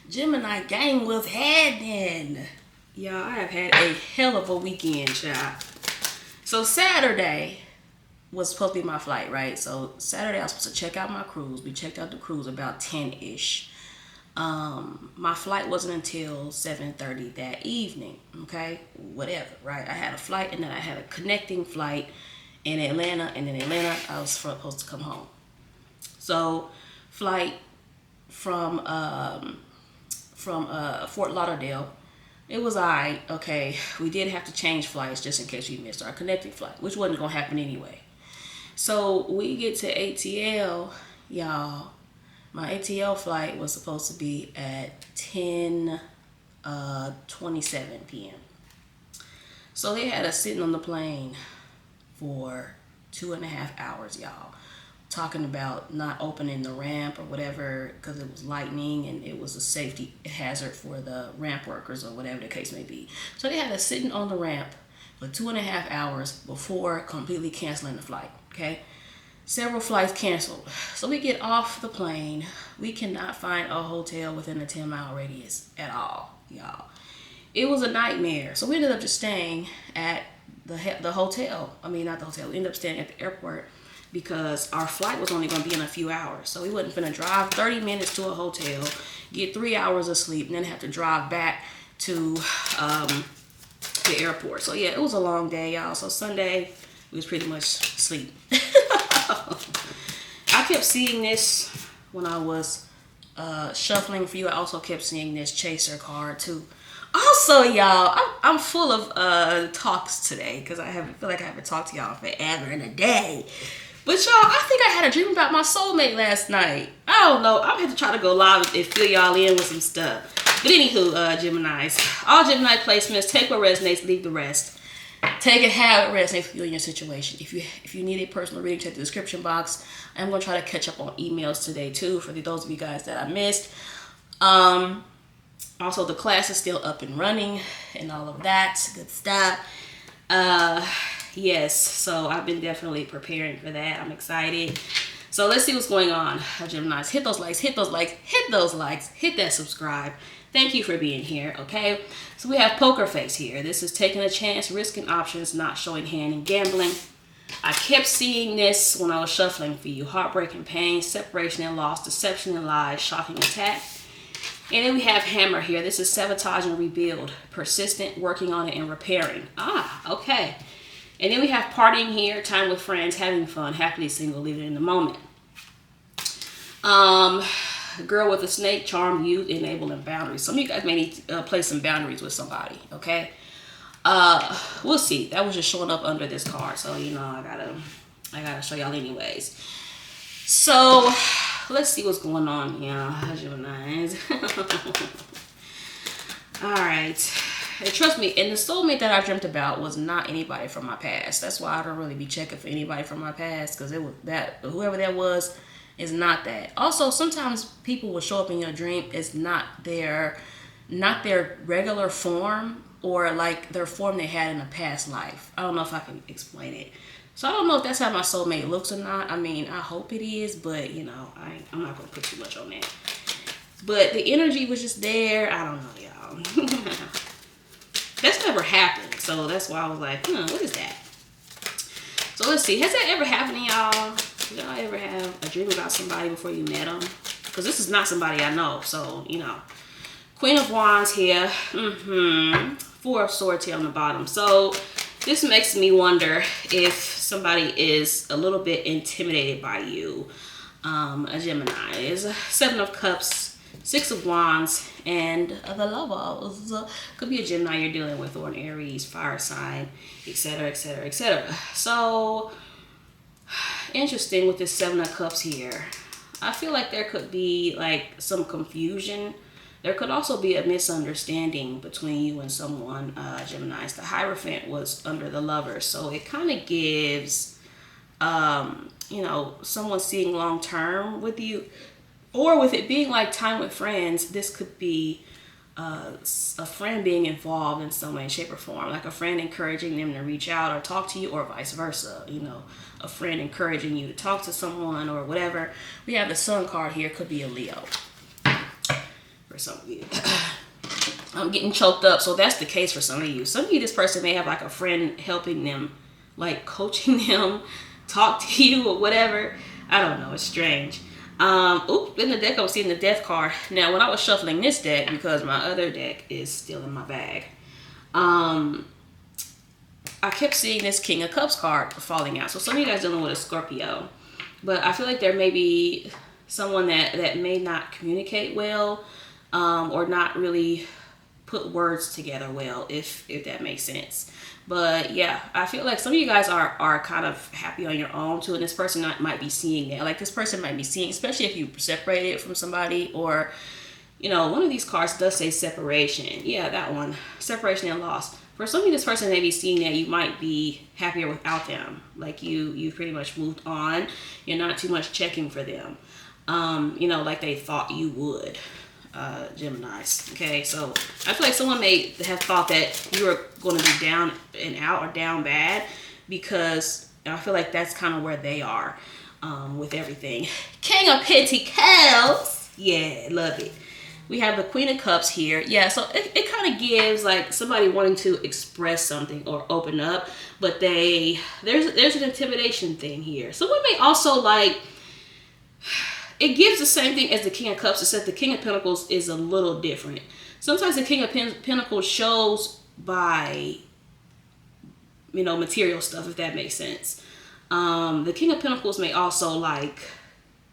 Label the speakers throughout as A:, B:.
A: Gemini gang was happening. Y'all, I have had a hell of a weekend, child. So Saturday was supposed to be my flight, right? So Saturday I was supposed to check out my cruise. We checked out the cruise about 10-ish. My flight wasn't until 7:30 that evening. Okay, whatever, right? I had a flight and then I had a connecting flight in Atlanta, and in Atlanta I was supposed to come home. So flight from Fort Lauderdale. It was alright. Okay, we did have to change flights just in case we missed our connecting flight, which wasn't gonna happen anyway. So we get to ATL, y'all. My ATL flight was supposed to be at 10:27 p.m. So they had us sitting on the plane for 2.5 hours, y'all, talking about not opening the ramp or whatever because it was lightning and it was a safety hazard for the ramp workers or whatever the case may be. So they had us sitting on the ramp for 2.5 hours before completely canceling the flight. Okay, several flights canceled. So we get off the plane. We cannot find a hotel within a 10-mile radius at all, y'all. It was a nightmare. So we ended up just staying at the hotel. I mean, not the hotel. We ended up staying at the airport because our flight was only going to be in a few hours. So we wasn't going to drive 30 minutes to a hotel, get 3 hours of sleep, and then have to drive back to the airport. So yeah, it was a long day, y'all. So Sunday, we was pretty much asleep. I kept seeing this when I was shuffling for you. I also kept seeing this chaser card too. Also, y'all, I'm full of talks today because I feel like I haven't talked to y'all forever in a day. But y'all, I think I had a dream about my soulmate last night. I don't know. I'm going to try to go live and fill y'all in with some stuff. But anywho, Geminis, all Gemini placements, take what resonates, leave the rest. Take it how it resonates with you in your situation. If you need a personal reading, check the description box. I'm going to try to catch up on emails today too for those of you guys that I missed. Also, the class is still up and running and all of that good stuff. Yes, so I've been definitely preparing for that. I'm excited. So let's see what's going on, Geminis. Hit those likes, hit those likes, hit those likes, hit that subscribe. Thank you for being here, okay? So we have poker face here. This is taking a chance, risking options, not showing hand, and gambling. I kept seeing this when I was shuffling for you. Heartbreaking pain, separation and loss, deception and lies, shocking attack. And then we have hammer here. This is sabotage and rebuild. Persistent, working on it, and repairing. Okay. And then we have partying here, time with friends, having fun, happily single, living in the moment. Girl with a snake, charm, youth, enabling boundaries. Some of you guys may need to place some boundaries with somebody, okay? We'll see. That was just showing up under this card, so you know I gotta show y'all anyways. So let's see what's going on here, Geminis. All right. And trust me, and the soulmate that I dreamt about was not anybody from my past. That's why I don't really be checking for anybody from my past, because it was that whoever that was is not that. Also, sometimes people will show up in your dream as not their regular form, or like their form they had in a past life. I don't know if I can explain it. So I don't know if that's how my soulmate looks or not. I mean, I hope it is, but you know, I'm not gonna put too much on that. But the energy was just there. I don't know, y'all. That's never happened, so that's why I was like, what is that? So let's see. Has that ever happened to y'all? Did y'all ever have a dream about somebody before you met them? Because this is not somebody I know, so, you know. Queen of Wands here. Four of Swords here on the bottom. So this makes me wonder if somebody is a little bit intimidated by you. A Gemini is Seven of Cups, Six of Wands, and the Lovers. Could be a Gemini you're dealing with, or an Aries, fire sign, etc., etc., etc. So interesting with this Seven of Cups here. I feel like there could be like some confusion. There could also be a misunderstanding between you and someone, Geminis. The Hierophant was under the Lovers, so it kind of gives, you know, someone seeing long term with you. Or with it being like time with friends, this could be a friend being involved in some way, shape, or form. Like a friend encouraging them to reach out or talk to you, or vice versa. You know, a friend encouraging you to talk to someone or whatever. We have the Sun card here. Could be a Leo. For some of you. I'm getting choked up. So that's the case for some of you. Some of you, this person may have like a friend helping them, like coaching them, talk to you or whatever. I don't know. It's strange. In the deck, I was seeing the death card. Now, when I was shuffling this deck, because my other deck is still in my bag, I kept seeing this King of Cups card falling out. So some of you guys dealing with a Scorpio. But I feel like there may be someone that may not communicate well, or not really put words together well, if that makes sense. But yeah, I feel like some of you guys are kind of happy on your own too, and this person might be seeing that. Like this person might be seeing, especially if you separated from somebody, or one of these cards does say separation. Yeah, that one, separation and loss. For some of you, this person may be seeing that you might be happier without them. Like you've pretty much moved on. You're not too much checking for them. Like they thought you would. Geminis. Okay, so I feel like someone may have thought that you were going to be down and out or down bad, because I feel like that's kind of where they are with everything. King of Pentacles. Yeah, love it. We have the Queen of Cups here. Yeah, so it kind of gives like somebody wanting to express something or open up, but there's an intimidation thing here. Someone may also like, it gives the same thing as the King of Cups, except the King of Pentacles is a little different. Sometimes the King of Pentacles shows by, material stuff, if that makes sense. The King of Pentacles may also like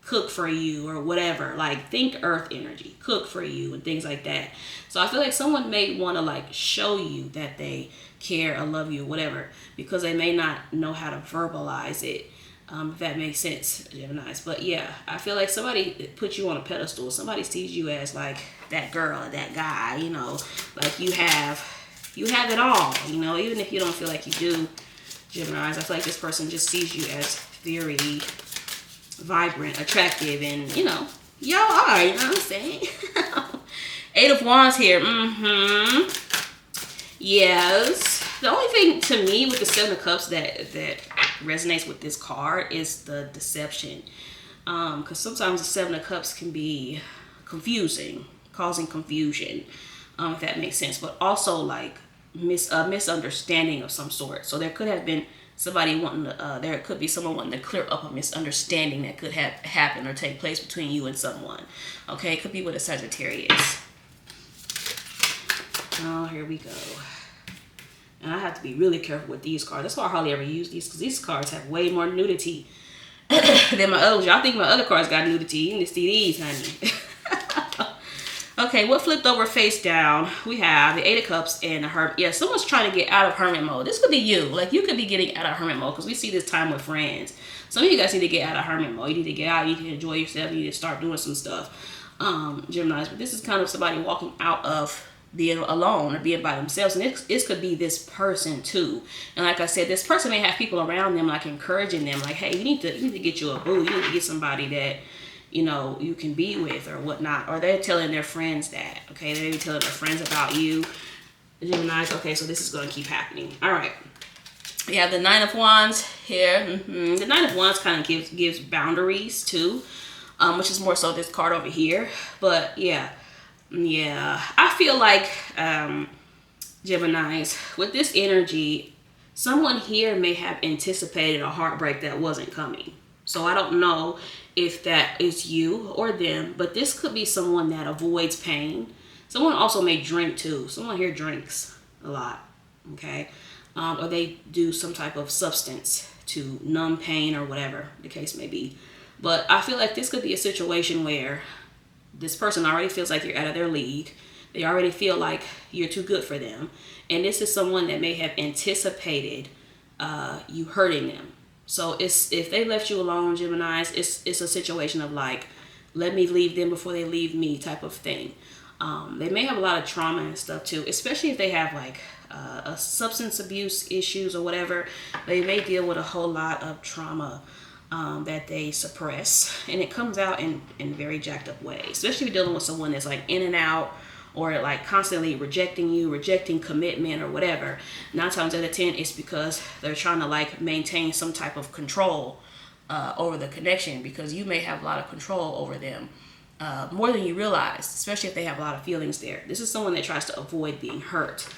A: cook for you or whatever, like think earth energy, cook for you and things like that. So I feel like someone may want to like show you that they care or love you or whatever, because they may not know how to verbalize it. If that makes sense, Geminis. But yeah, I feel like somebody put you on a pedestal. Somebody sees you as like that girl or that guy, like you have it all, even if you don't feel like you do, Geminis. I feel like this person just sees you as very vibrant, attractive, and y'all are, you know what I'm saying? 8 of Wands here. Yes. The only thing to me with the 7 of Cups that resonates with this card is the deception. Because sometimes the 7 of Cups can be confusing, causing confusion, if that makes sense. But also like misunderstanding of some sort. So there could have been somebody there could be someone wanting to clear up a misunderstanding that could have happened or take place between you and someone. Okay, it could be with a Sagittarius. Oh, here we go. And I have to be really careful with these cards. That's why I hardly ever use these, because these cards have way more nudity than my others. Y'all think my other cards got nudity? You need to see these, honey. Okay, what flipped over face down? We have the 8 of Cups and the Hermit. Yeah, someone's trying to get out of Hermit mode. This could be you. Like, you could be getting out of Hermit mode, because we see this time with friends. Some of you guys need to get out of Hermit mode. You need to get out. You need to enjoy yourself. You need to start doing some stuff, Geminis. But this is kind of somebody walking out of being alone or being by themselves, and this could be this person too. And like I said, this person may have people around them like encouraging them, like, hey, you need to get you a boo. You need to get somebody that you can be with or whatnot. Or they're telling their friends that. Okay, they're maybe telling their friends about you, Geminis. Okay, so this is going to keep happening. All right. We have the 9 of Wands here. The 9 of Wands kind of gives boundaries too, which is more so this card over here. But yeah, I feel like Geminis, with this energy, someone here may have anticipated a heartbreak that wasn't coming. So I don't know if that is you or them, but this could be someone that avoids pain. Someone also may drink too. Someone here drinks a lot, okay? Or they do some type of substance to numb pain or whatever the case may be. But I feel like this could be a situation where this person already feels like you're out of their league. They already feel like you're too good for them. And this is someone that may have anticipated you hurting them. So if they left you alone, Geminis, it's a situation of like, let me leave them before they leave me type of thing. They may have a lot of trauma and stuff too, especially if they have like a substance abuse issues or whatever. They may deal with a whole lot of trauma that they suppress, and it comes out in very jacked up ways, especially if you're dealing with someone that's like in and out, or like constantly rejecting you, rejecting commitment or whatever. 9 times out of 10, it's because they're trying to like maintain some type of control over the connection, because you may have a lot of control over them. more than you realize, especially if they have a lot of feelings there. This is someone that tries to avoid being hurt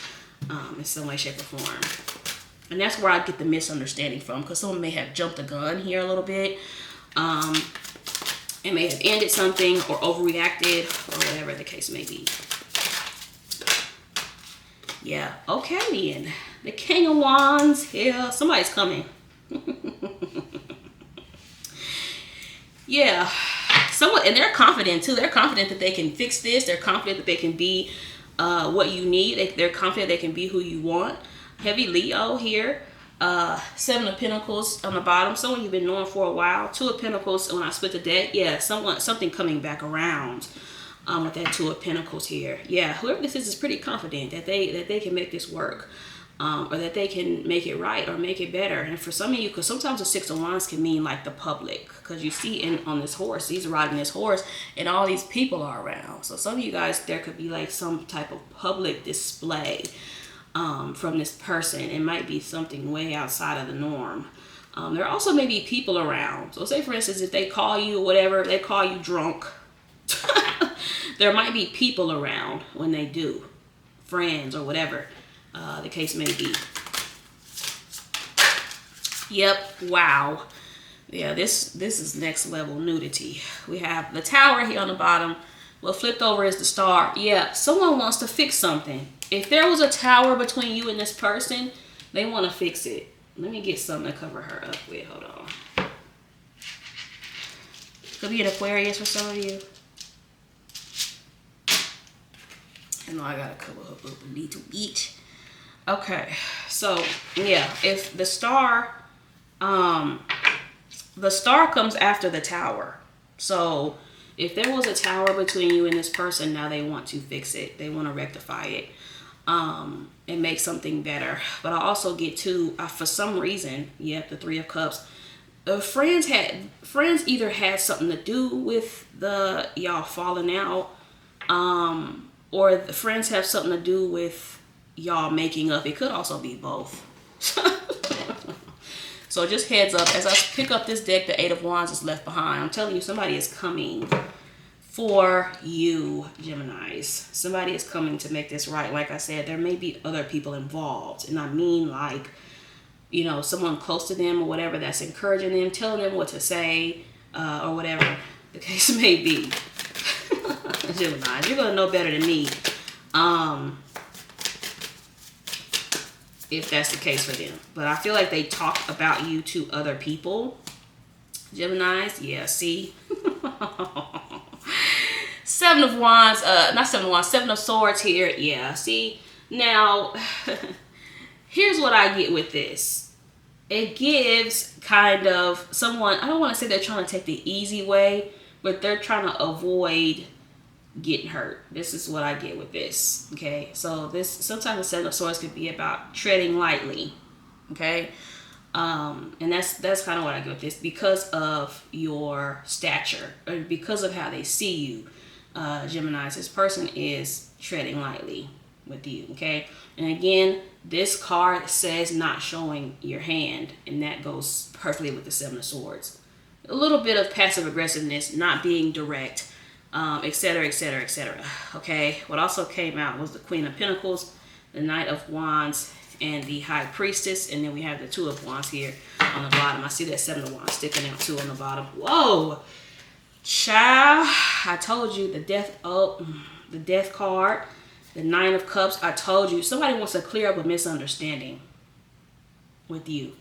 A: in some way, shape, or form. And that's where I get the misunderstanding from, because someone may have jumped the gun here a little bit. It may have ended something or overreacted or whatever the case may be. Yeah, okay then. The King of Wands here. Somebody's coming. Yeah. Someone, and they're confident too. They're confident that they can fix this. They're confident that they can be what you need. They're confident they can be who you want. Heavy Leo here. 7 of Pentacles on the bottom. Someone you've been knowing for a while. 2 of Pentacles when I split the deck. Yeah, something coming back around with that 2 of Pentacles here. Yeah, whoever this is pretty confident that they can make this work. Or that they can make it right or make it better. And for some of you, because sometimes the 6 of Wands can mean like the public, because you see on this horse, he's riding this horse and all these people are around. So some of you guys, there could be like some type of public display from this person. It might be something way outside of the norm. There also may be people around. So say for instance, if they call you whatever, they call you drunk, there might be people around when they do, friends or whatever the case may be. Yep, wow. Yeah, this is next level nudity. We have the Tower here on the bottom. What flipped over is the Star. Yeah, someone wants to fix something. If there was a tower between you and this person, they want to fix it. Let me get something to cover her up with. Hold on. Could be an Aquarius for some of you. I know I gotta cover her up a little bit. Okay, so yeah, if the Star comes after the Tower. So if there was a tower between you and this person, now they want to fix it. They want to rectify it and make something better. But I also get to, for some reason, the 3 of Cups. Friends either had something to do with y'all falling out, or the friends have something to do with y'all making up. It could also be both. So just heads up, as I pick up this deck, the 8 of Wands is left behind. I'm telling you, somebody is coming for you, Geminis. Somebody is coming to make this right. Like I said, there may be other people involved. And I mean like, someone close to them or whatever that's encouraging them, telling them what to say, or whatever the case may be. Geminis, you're going to know better than me. If that's the case for them. But I feel like they talk about you to other people. Geminis, yeah, see? 7 of Wands, not 7 of Wands, 7 of Swords here. Yeah, see? Now, here's what I get with this. It gives kind of someone, I don't want to say they're trying to take the easy way, but they're trying to avoid getting hurt. This is what I get with this. Okay, so sometimes the 7 of Swords could be about treading lightly. Okay, and that's kind of what I get with this, because of your stature or because of how they see you. Geminis, this person is treading lightly with you. Okay, and again, this card says not showing your hand, and that goes perfectly with the 7 of Swords. A little bit of passive aggressiveness, not being direct, etc., etc., etc. Okay, what also came out was the Queen of Pentacles, the Knight of Wands, and the High Priestess, and then we have the 2 of Wands here on the bottom. I see that 7 of Wands sticking out too on the bottom. Whoa, child! I told you the death card, the 9 of Cups. I told you somebody wants to clear up a misunderstanding with you,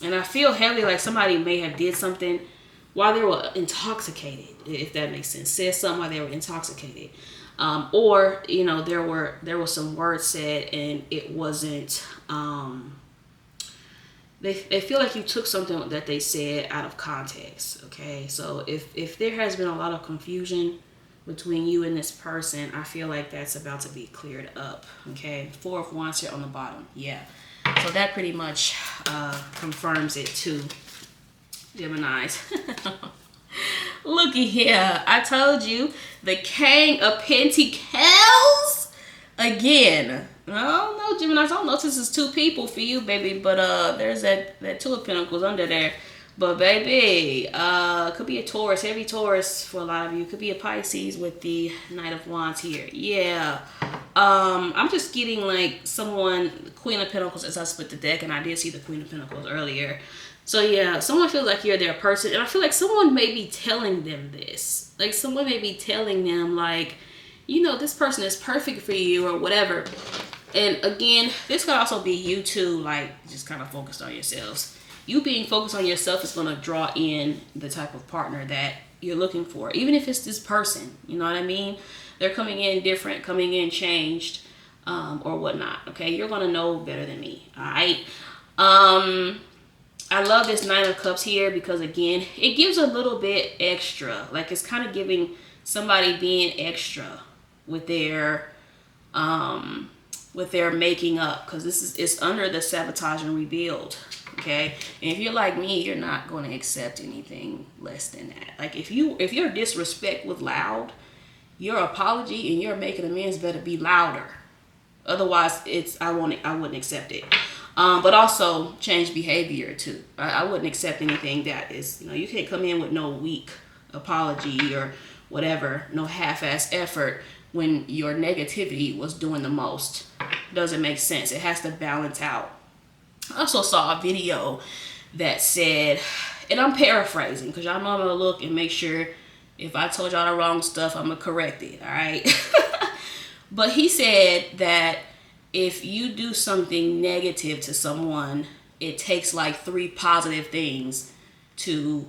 A: and I feel heavily like somebody may have did something while they were intoxicated, if that makes sense. Said something while they were intoxicated. Or, there was some words said and it wasn't, they feel like you took something that they said out of context. Okay, so if there has been a lot of confusion between you and this person, I feel like that's about to be cleared up. Okay, 4 of Wands here on the bottom. Yeah, so that pretty much confirms it too. Geminis. Looky here. I told you. The King of Pentacles. Again. No, Geminis. I don't know if this is 2 people for you, baby. But there's that 2 of Pentacles under there. But baby, could be a Taurus, heavy Taurus for a lot of you. Could be a Pisces with the Knight of Wands here. Yeah. I'm just getting like someone, Queen of Pentacles, as I split the deck, and I did see the Queen of Pentacles earlier. So yeah, someone feels like you're their person, and I feel like someone may be telling them this. Like someone may be telling them like, you know, this person is perfect for you or whatever. And again, this could also be you too, like just kind of focused on yourselves. You being focused on yourself is going to draw in the type of partner that you're looking for. Even if it's this person, you know what I mean? They're coming in different, coming in changed, or whatnot. Okay, you're going to know better than me. All right. I love this Nine of Cups here because again, it gives a little bit extra. Like it's kind of giving somebody being extra with their making up, because it's under the Sabotage and Rebuild. Okay, and if you're like me, you're not going to accept anything less than that. Like if your disrespect was loud, your apology and your making amends better be louder. Otherwise, I wouldn't accept it. But also change behavior too. I wouldn't accept anything that is, you can't come in with no weak apology or whatever, no half-ass effort when your negativity was doing the most. Doesn't make sense. It has to balance out. I also saw a video that said, and I'm paraphrasing because y'all know I'm gonna look and make sure if I told y'all the wrong stuff, I'm gonna correct it, all right? But he said that if you do something negative to someone, it takes like 3 positive things to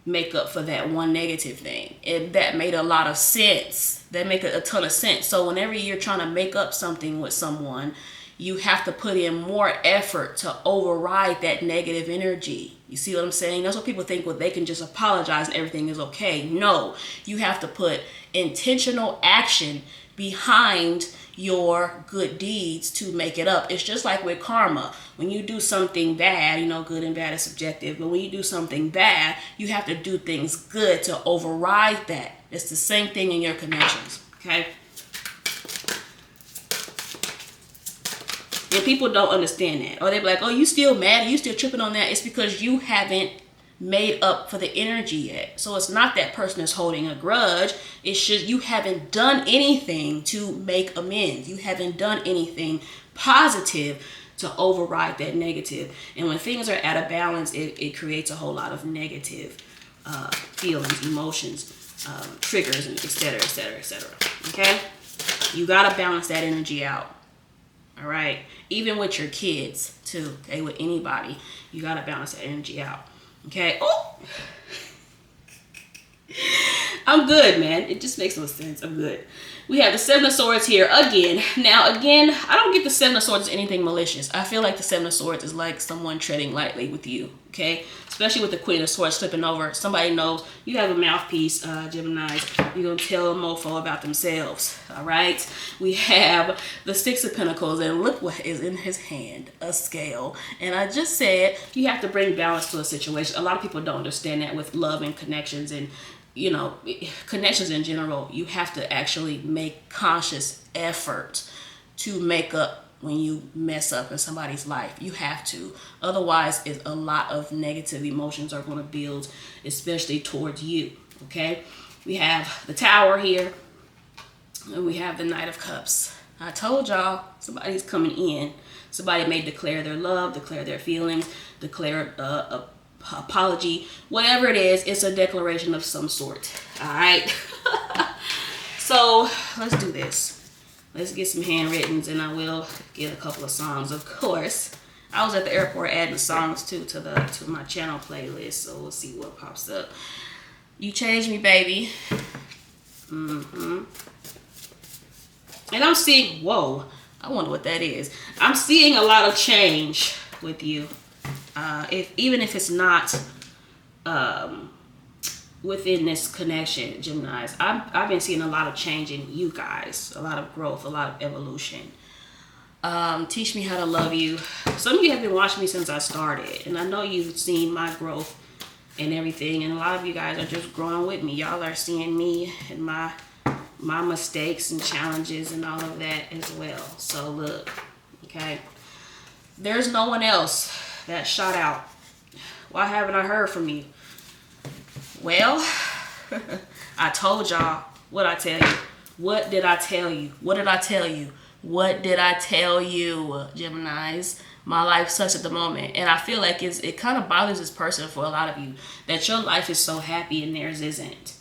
A: make up for that one negative thing. And that made a lot of sense. That made a ton of sense. So whenever you're trying to make up something with someone, you have to put in more effort to override that negative energy. You see what I'm saying? That's what people think, well, they can just apologize and everything is okay. No, you have to put intentional action behind your good deeds to make it up. It's just like with karma. When you do something bad, good and bad is subjective, but when you do something bad, you have to do things good to override that. It's the same thing in your connections, okay? And people don't understand that. Or they be like, oh, you still mad? You still tripping on that? It's because you haven't made up for the energy yet. So it's not that person is holding a grudge. It's just you haven't done anything to make amends. You haven't done anything positive to override that negative. And when things are out of balance, it creates a whole lot of negative feelings, emotions, triggers, and et cetera, et cetera, et cetera. Okay? You got to balance that energy out. All right? Even with your kids, too. Okay? With anybody, you got to balance that energy out. Okay. Oh, I'm good, man. It just makes no sense. I'm good. We have the Seven of Swords here again. Now, again, I don't get the Seven of Swords as anything malicious. I feel like the Seven of Swords is like someone treading lightly with you. Okay. Especially with the Queen of Swords flipping over. Somebody knows you have a mouthpiece, Geminis. You're going to tell a mofo about themselves. All right. We have the Six of Pentacles, and look what is in his hand, a scale. And I just said you have to bring balance to a situation. A lot of people don't understand that with love and connections and, connections in general. You have to actually make conscious effort to make up when you mess up in somebody's life. You have to. Otherwise, a lot of negative emotions are going to build, especially towards you. Okay? We have the Tower here, and we have the Knight of Cups. I told y'all, somebody's coming in. Somebody may declare their love, declare their feelings, declare apology, whatever it is. It's a declaration of some sort. All right. So let's do this. Let's get some handwrittens, and I will get a couple of songs, of course. I was at the airport adding songs too to my channel playlist, so we'll see what pops up. You changed me, baby. And I'm seeing, whoa, I wonder what that is. I'm seeing a lot of change with you. Even if it's not within this connection, Geminis, I've been seeing a lot of change in you guys, a lot of growth, a lot of evolution. Teach me how to love you. Some of you have been watching me since I started, and I know you've seen my growth and everything, and a lot of you guys are just growing with me. Y'all are seeing me and my mistakes and challenges and all of that as well. So look, okay, there's no one else that shot out Why haven't I heard from you? Well, I told y'all. What I tell you? What did I tell you? What did I tell you? What did I tell you, Geminis? My life sucks at the moment. And I feel like it kind of bothers this person for a lot of you that your life is so happy and theirs isn't.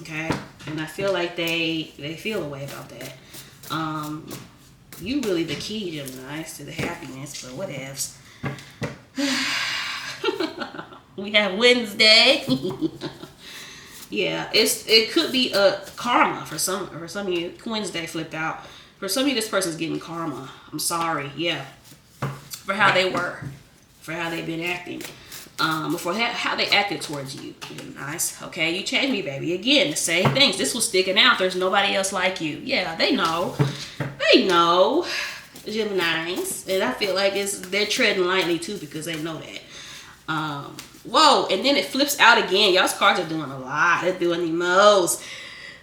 A: Okay? And I feel like they feel a way about that. You really the key, Geminis, to the happiness, but whatevs. We have Wednesday. Yeah, it could be a karma for some of you. Wednesday flipped out. For some of you, this person's getting karma. I'm sorry, yeah, for how they were, for how they've been acting, for how they acted towards you. Nice, okay. You changed me, baby. Again, the same things. This was sticking out. There's nobody else like you. Yeah, they know, Geminis, and I feel like they're treading lightly too because they know that. Whoa, and then it flips out again. Y'all's cards are doing a lot. They're doing the most.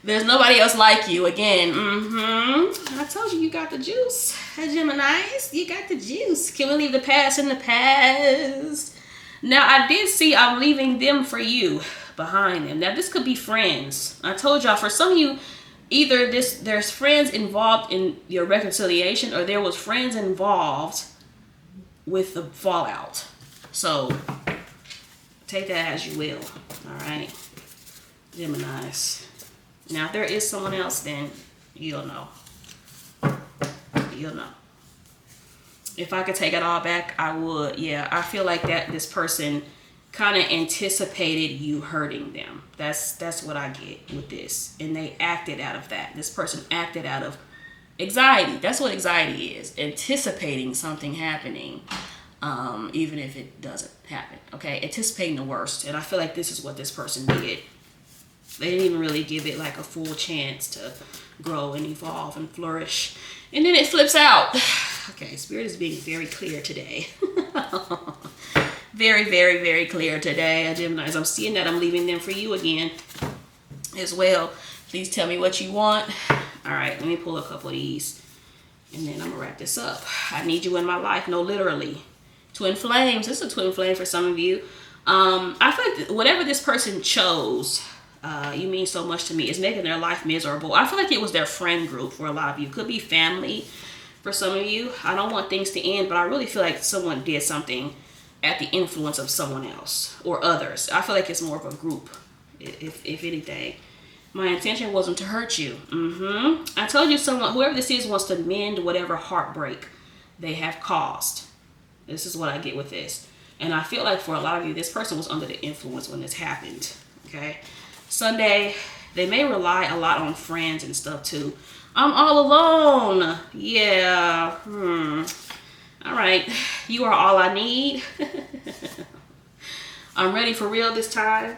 A: There's nobody else like you again. I told you got the juice. Geminis, you got the juice. Can we leave the past in the past? Now, I did see I'm leaving them for you behind them. Now, this could be friends. I told y'all, for some of you, either there's friends involved in your reconciliation or there was friends involved with the fallout. So, take that as you will. All right, Geminis. Now, if there is someone else, then you'll know. You'll know. If I could take it all back, I would. Yeah, I feel like that this person kind of anticipated you hurting them. That's what I get with this. And they acted out of that. This person acted out of anxiety. That's what anxiety is. Anticipating something happening, even if it doesn't happen. Okay, anticipating the worst. And I feel like this is what this person did. They didn't even really give it like a full chance to grow and evolve and flourish. And then it flips out. Okay, Spirit is being very clear today. Very, very, very clear today, Geminis. I'm seeing that I'm leaving them for you again as well. Please tell me what you want. All right, let me pull a couple of these. And then I'm going to wrap this up. I need you in my life. No, literally. Twin flames. This is a twin flame for some of you. I feel like whatever this person chose, you mean so much to me. It's making their life miserable. I feel like it was their friend group for a lot of you. Could be family for some of you. I don't want things to end, but I really feel like someone did something at the influence of someone else or others. I feel like it's more of a group, if anything. My intention wasn't to hurt you. I told you whoever this is wants to mend whatever heartbreak they have caused. This is what I get with this. And I feel like for a lot of you, this person was under the influence when this happened. Okay. Sunday, they may rely a lot on friends and stuff too. I'm all alone. Yeah. All right. You are all I need. I'm ready for real this time.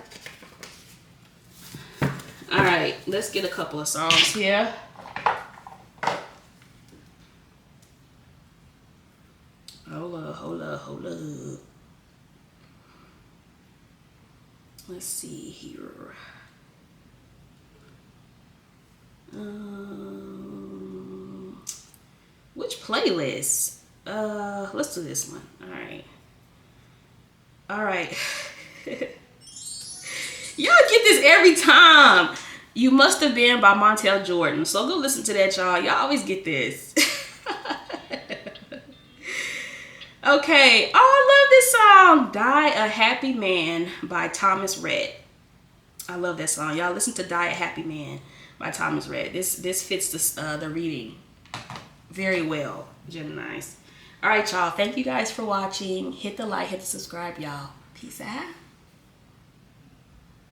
A: All right. Let's get a couple of songs here. Hold up. Let's see here. Which playlist? Let's do this one. All right. Y'all get this every time. You Must Have Been by Montel Jordan. So go listen to that, y'all. Y'all always get this. Okay. Oh, I love this song. Die a Happy Man by Thomas Rhett. I love that song. Y'all listen to Die a Happy Man by Thomas Rhett. This fits the reading very well, Geminis. All right, y'all. Thank you guys for watching. Hit the like, hit the subscribe, y'all. Peace out.